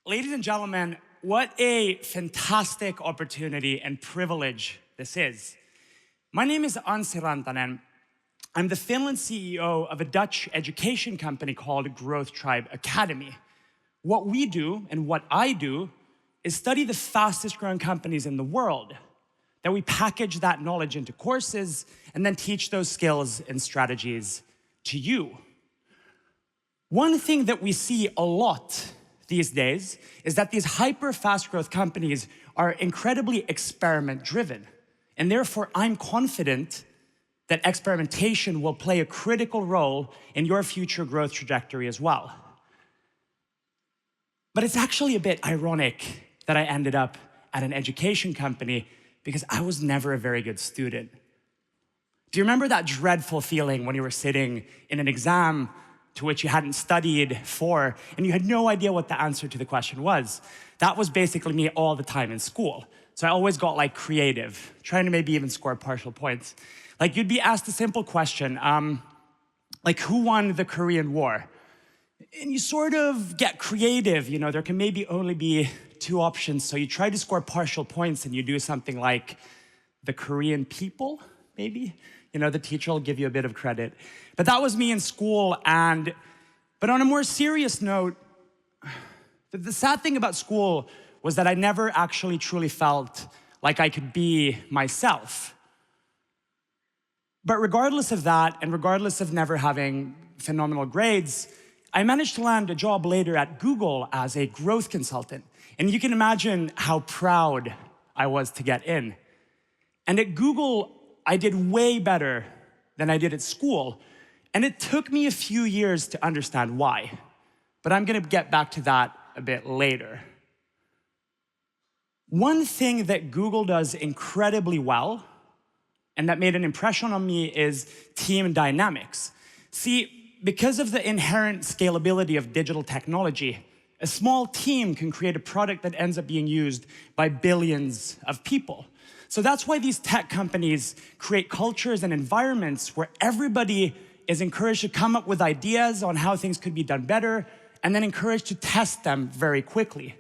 Ladies and gentlemen, what a fantastic opportunity and privilege this is. My name is Anssi Rantanen. I'm the Finland CEO of a Dutch education company called Growth Tribe Academy. What we do and what I do is study the fastest growing companies in the world. Then we package that knowledge into courses and then teach those skills and strategies to you. One thing that we see a lot these days is that these hyper fast growth companies are incredibly experiment driven. And therefore, I'm confident that experimentation will play a critical role in your future growth trajectory as well. But it's actually a bit ironic that I ended up at an education company because I was never a very good student. Do you remember that dreadful feeling when you were sitting in an exam to which you hadn't studied for, and you had no idea what the answer to the question was? That was basically me all the time in school. So I always got like creative, trying to maybe even score partial points. Like you'd be asked a simple question, like who won the Korean War? And you sort of get creative, you know, there can maybe only be two options. So you try to score partial points and you do something like the Korean people, maybe? You know, the teacher will give you a bit of credit. But that was me in school. But on a more serious note, the sad thing about school was that I never actually truly felt like I could be myself. But regardless of that, and regardless of never having phenomenal grades, I managed to land a job later at Google as a growth consultant. And you can imagine how proud I was to get in. And at Google, I did way better than I did at school. And it took me a few years to understand why. But I'm gonna get back to that a bit later. One thing that Google does incredibly well, and that made an impression on me, is team dynamics. See, because of the inherent scalability of digital technology, a small team can create a product that ends up being used by billions of people. So that's why these tech companies create cultures and environments where everybody is encouraged to come up with ideas on how things could be done better, and then encouraged to test them very quickly.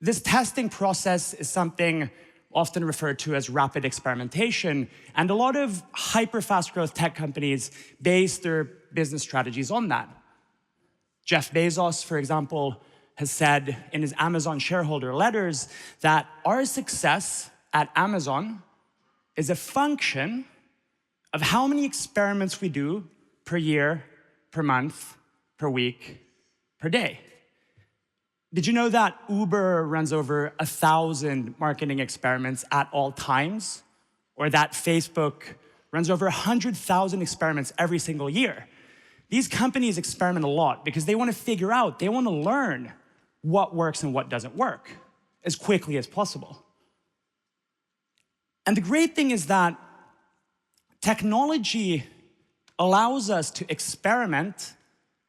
This testing process is something often referred to as rapid experimentation, and a lot of hyper-fast growth tech companies base their business strategies on that. Jeff Bezos, for example, has said in his Amazon shareholder letters that our success at Amazon is a function of how many experiments we do per year, per month, per week, per day. Did you know that Uber runs over 1,000 marketing experiments at all times? Or that Facebook runs over 100,000 experiments every single year? These companies experiment a lot because they want to figure out, they want to learn what works and what doesn't work as quickly as possible. And the great thing is that technology allows us to experiment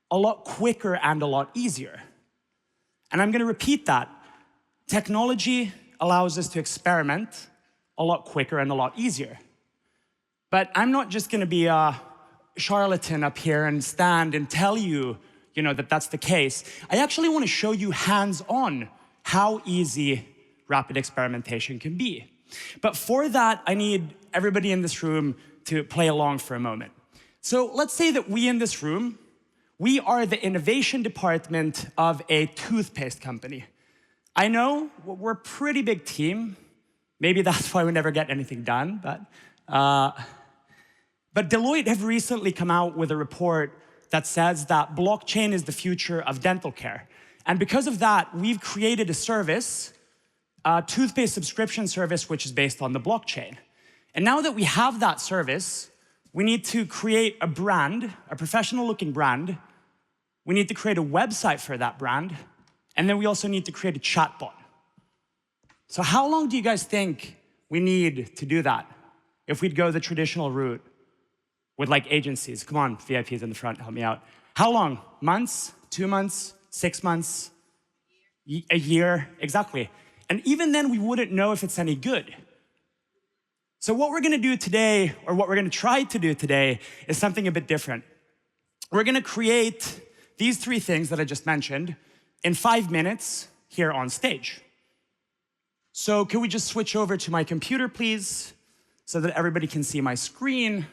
a lot quicker and a lot easier. And I'm going to repeat that. Technology allows us to experiment a lot quicker and a lot easier. But I'm not just going to be a charlatan up here and stand and tell you, that that's the case. I actually want to show you hands-on how easy rapid experimentation can be. But for that, I need everybody in this room to play along for a moment. So let's say that we in this room, we are the innovation department of a toothpaste company. I know we're a pretty big team. Maybe that's why we never get anything done, but Deloitte have recently come out with a report that says that blockchain is the future of dental care. And because of that, we've created a service, a toothpaste subscription service, which is based on the blockchain. And now that we have that service, we need to create a brand, a professional looking brand. We need to create a website for that brand. And then we also need to create a chatbot. So how long do you guys think we need to do that if we'd go the traditional route with like agencies? Come on, VIPs in the front, help me out. How long? Months? 2 months? 6 months? A year? Exactly. And even then, we wouldn't know if it's any good. So what we're gonna do today, or what we're gonna try to do today, is something a bit different. We're gonna create these three things that I just mentioned in 5 minutes here on stage. So can we just switch over to my computer, please, so that everybody can see my screen,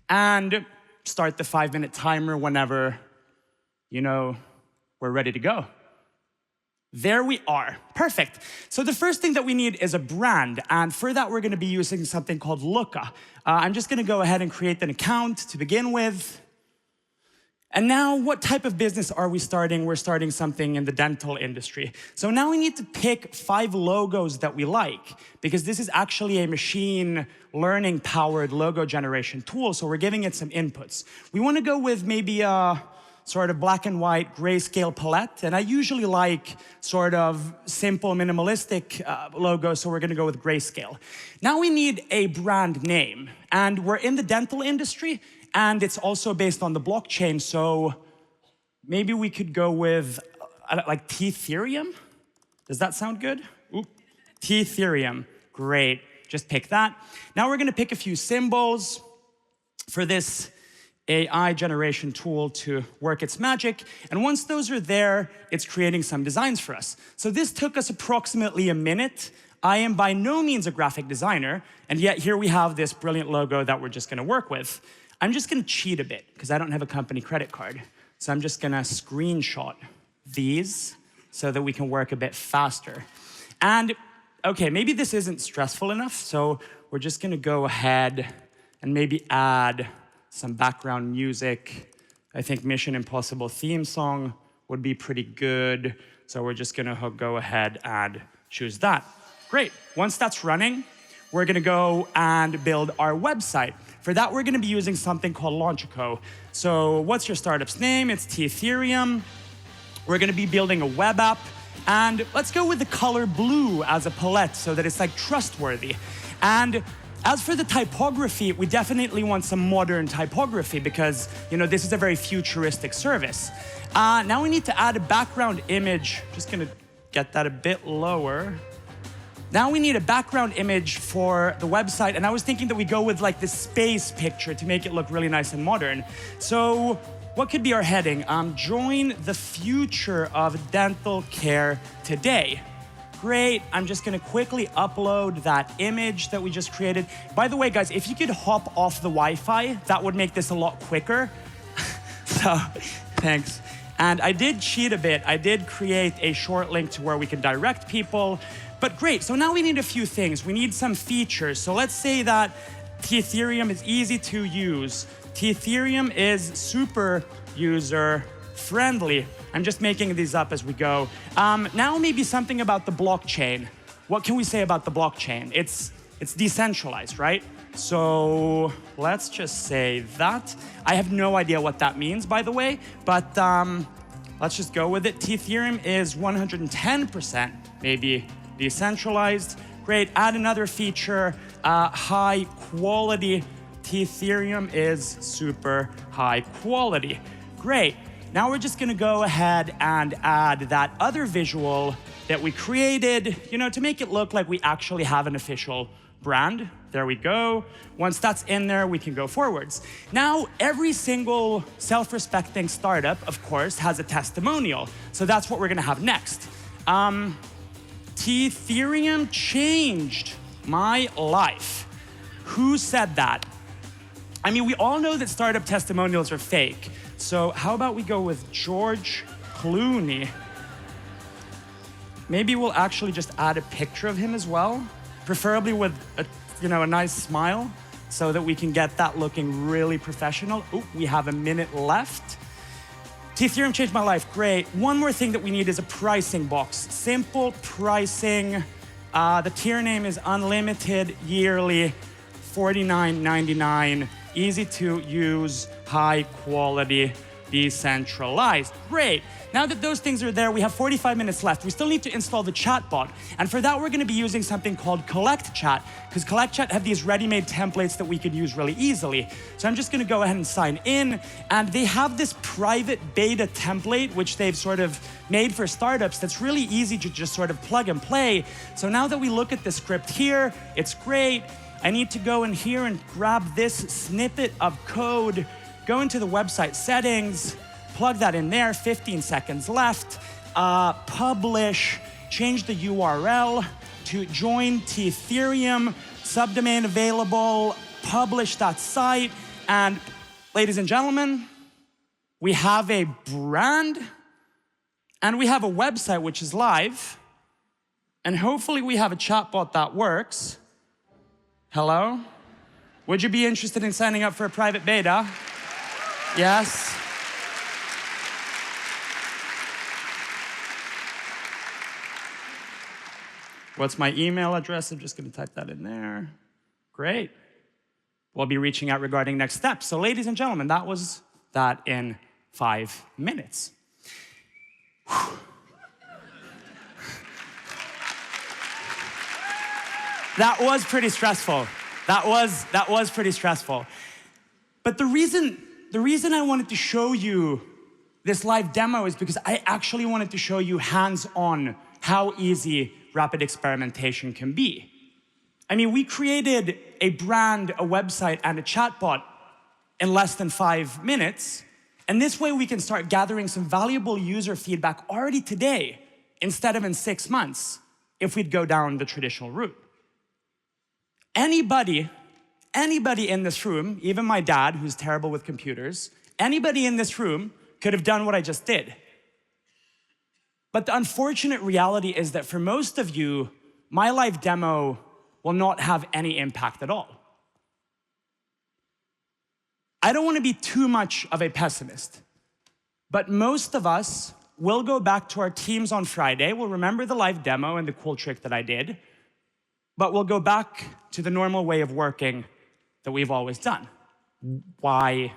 and start the 5-minute timer whenever, we're ready to go. There we are. Perfect. So the first thing that we need is a brand, and for that we're going to be using something called Looka. I'm just going to go ahead and create an account to begin with. And now, what type of business are we starting? We're starting something in the dental industry. So now we need to pick 5 logos that we like, because this is actually a machine learning powered logo generation tool, so we're giving it some inputs. We want to go with maybe a sort of black and white grayscale palette, and I usually like sort of simple minimalistic logos, so we're going to go with grayscale. Now we need a brand name, and we're in the dental industry, and it's also based on the blockchain, so maybe we could go with like T-Ethereum. Does that sound good? Ooh. T-Ethereum, great, just pick that. Now we're going to pick a few symbols for this AI generation tool to work its magic, and once those are there, it's creating some designs for us. So this took us approximately a minute. I am by no means a graphic designer, and yet here we have this brilliant logo that we're just going to work with. I'm just going to cheat a bit, because I don't have a company credit card. So I'm just going to screenshot these so that we can work a bit faster. And, okay, maybe this isn't stressful enough, so we're just going to go ahead and maybe add some background music. I think Mission Impossible theme song would be pretty good, so we're just going to go ahead and choose that. Great. Once that's running, we're going to go and build our website. For that, we're going to be using something called Launchico. So what's your startup's name? It's T-Ethereum. We're going to be building a web app. And let's go with the color blue as a palette so that it's like trustworthy. And as for the typography, we definitely want some modern typography because, this is a very futuristic service. Now we need to add a background image. Just going to get that a bit lower. Now we need a background image for the website, and I was thinking that we go with like this space picture to make it look really nice and modern. So what could be our heading? Join the future of dental care today. Great, I'm just gonna quickly upload that image that we just created. By the way, guys, if you could hop off the Wi-Fi, that would make this a lot quicker. So, thanks. And I did cheat a bit. I did create a short link to where we can direct people. But great, so now we need a few things. We need some features. So let's say that T-Ethereum is easy to use. T-Ethereum is super user-friendly. I'm just making these up as we go. Now maybe something about the blockchain. What can we say about the blockchain? It's decentralized, right? So let's just say that. I have no idea what that means, by the way, but let's just go with it. T-Ethereum is 110% maybe decentralized. Great, add another feature, high quality. T-Ethereum is super high quality. Great, now we're just gonna go ahead and add that other visual that we created, to make it look like we actually have an official brand. There we go. Once that's in there, we can go forwards. Now, every single self-respecting startup, of course, has a testimonial. So that's what we're gonna have next. T-Ethereum changed my life. Who said that? I mean, we all know that startup testimonials are fake. So how about we go with George Clooney? Maybe we'll actually just add a picture of him as well, preferably with a nice smile so that we can get that looking really professional. Ooh, we have a minute left. T-Ethereum changed my life, great. One more thing that we need is a pricing box. Simple pricing. The tier name is unlimited, yearly, $49.99. Easy to use, high quality, decentralized. Great. Now that those things are there, we have 45 minutes left. We still need to install the chatbot. And for that, we're going to be using something called Collect Chat, because Collect Chat have these ready-made templates that we could use really easily. So I'm just going to go ahead and sign in. And they have this private beta template, which they've sort of made for startups that's really easy to just sort of plug and play. So now that we look at the script here, it's great. I need to go in here and grab this snippet of code, go into the website settings, plug that in there, 15 seconds left. publish, change the URL to join to Ethereum, subdomain available, publish that site, and ladies and gentlemen, we have a brand and we have a website which is live, and hopefully we have a chatbot that works. Hello? Would you be interested in signing up for a private beta? Yes? What's my email address? I'm just going to type that in there. Great. We'll be reaching out regarding next steps. So ladies and gentlemen, that was that in 5 minutes. That was pretty stressful. That was pretty stressful. But the reason I wanted to show you this live demo is because I actually wanted to show you hands-on how easy rapid experimentation can be. I mean, we created a brand, a website, and a chatbot in less than 5 minutes. And this way we can start gathering some valuable user feedback already today, instead of in 6 months, if we'd go down the traditional route. Anybody in this room, even my dad, who's terrible with computers, anybody in this room could have done what I just did. But the unfortunate reality is that for most of you, my live demo will not have any impact at all. I don't want to be too much of a pessimist, but most of us will go back to our teams on Friday. We'll remember the live demo and the cool trick that I did, but we'll go back to the normal way of working that we've always done. Why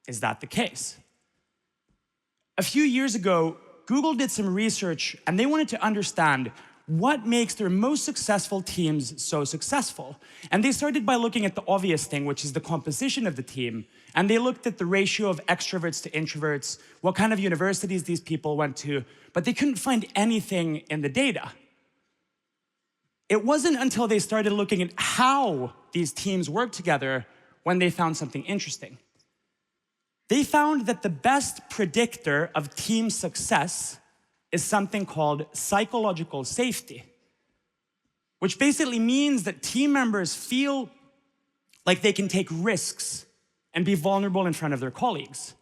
is that the case? A few years ago, Google did some research and they wanted to understand what makes their most successful teams so successful. And they started by looking at the obvious thing, which is the composition of the team. And they looked at the ratio of extroverts to introverts, what kind of universities these people went to, but they couldn't find anything in the data. It wasn't until they started looking at how these teams work together when they found something interesting. They found that the best predictor of team success is something called psychological safety, which basically means that team members feel like they can take risks and be vulnerable in front of their colleagues.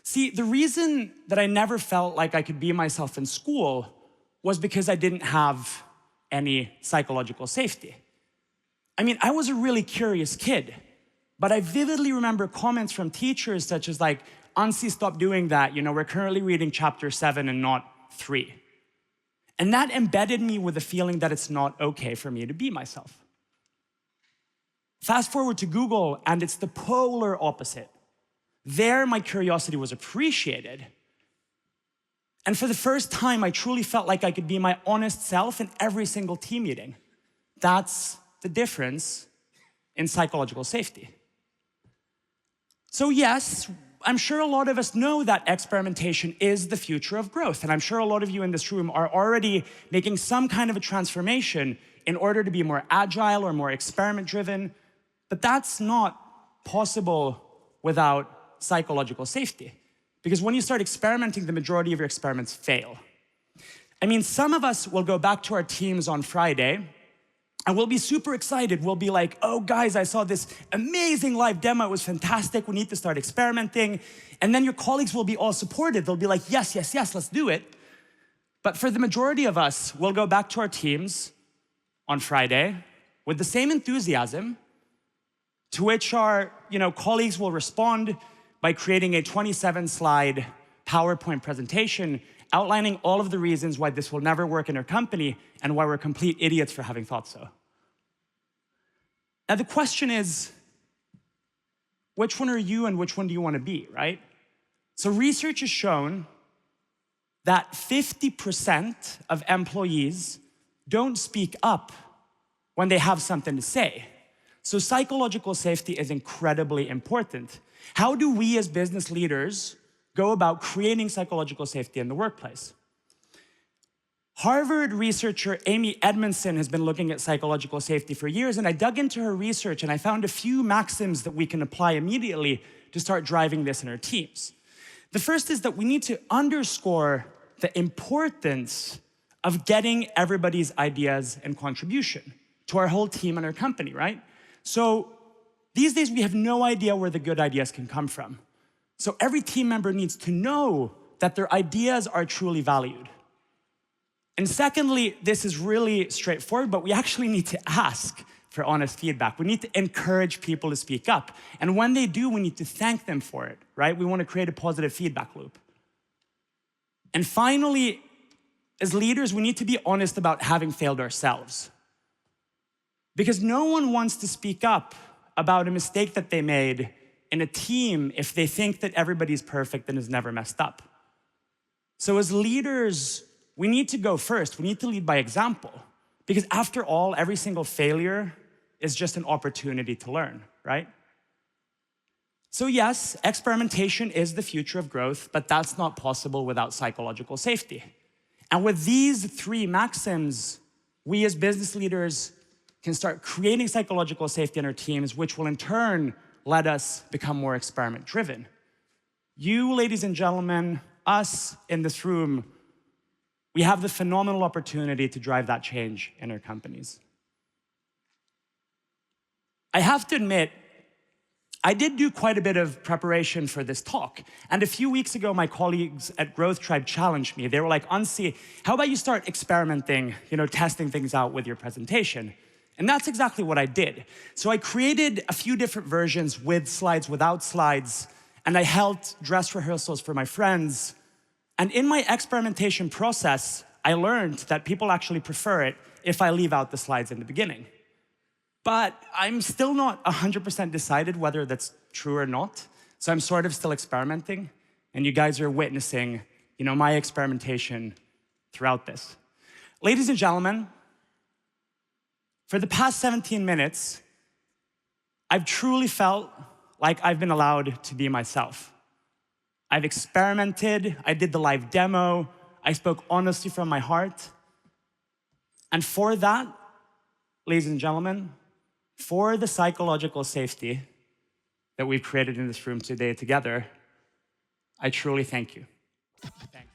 See, the reason that I never felt like I could be myself in school was because I didn't have any psychological safety. I mean, I was a really curious kid, but I vividly remember comments from teachers such as like, Anssi, stop doing that. You know, we're currently reading chapter 7 and not 3. And that embedded me with the feeling that it's not okay for me to be myself. Fast forward to Google, and it's the polar opposite. There, my curiosity was appreciated. And for the first time, I truly felt like I could be my honest self in every single team meeting. That's the difference in psychological safety. So yes, I'm sure a lot of us know that experimentation is the future of growth. And I'm sure a lot of you in this room are already making some kind of a transformation in order to be more agile or more experiment-driven. But that's not possible without psychological safety. Because when you start experimenting, the majority of your experiments fail. I mean, some of us will go back to our teams on Friday and we'll be super excited. We'll be like, oh guys, I saw this amazing live demo. It was fantastic. We need to start experimenting. And then your colleagues will be all supportive. They'll be like, yes, yes, yes, let's do it. But for the majority of us, we'll go back to our teams on Friday with the same enthusiasm, to which our colleagues will respond by creating a 27-slide PowerPoint presentation outlining all of the reasons why this will never work in our company and why we're complete idiots for having thought so. Now the question is, which one are you and which one do you want to be, right? So research has shown that 50% of employees don't speak up when they have something to say. So psychological safety is incredibly important. How do we as business leaders go about creating psychological safety in the workplace? Harvard researcher Amy Edmondson has been looking at psychological safety for years, and I dug into her research and I found a few maxims that we can apply immediately to start driving this in our teams. The first is that we need to underscore the importance of getting everybody's ideas and contribution to our whole team and our company, right? So these days, we have no idea where the good ideas can come from. So every team member needs to know that their ideas are truly valued. And secondly, this is really straightforward, but we actually need to ask for honest feedback. We need to encourage people to speak up. And when they do, we need to thank them for it, right? We want to create a positive feedback loop. And finally, as leaders, we need to be honest about having failed ourselves. Because no one wants to speak up about a mistake that they made in a team if they think that everybody's perfect and has never messed up. So as leaders, we need to go first. We need to lead by example. Because after all, every single failure is just an opportunity to learn, right? So yes, experimentation is the future of growth, but that's not possible without psychological safety. And with these three maxims, we as business leaders can start creating psychological safety in our teams, which will in turn let us become more experiment-driven. You, ladies and gentlemen, us in this room, we have the phenomenal opportunity to drive that change in our companies. I have to admit, I did do quite a bit of preparation for this talk. And a few weeks ago, my colleagues at Growth Tribe challenged me. They were like, Anssi, how about you start experimenting, testing things out with your presentation? And that's exactly what I did. So I created a few different versions with slides, without slides, and I held dress rehearsals for my friends. And in my experimentation process, I learned that people actually prefer it if I leave out the slides in the beginning. But I'm still not 100% decided whether that's true or not. So I'm sort of still experimenting. And you guys are witnessing, my experimentation throughout this. Ladies and gentlemen, for the past 17 minutes, I've truly felt like I've been allowed to be myself. I've experimented, I did the live demo, I spoke honestly from my heart. And for that, ladies and gentlemen, for the psychological safety that we've created in this room today together, I truly thank you. Thanks.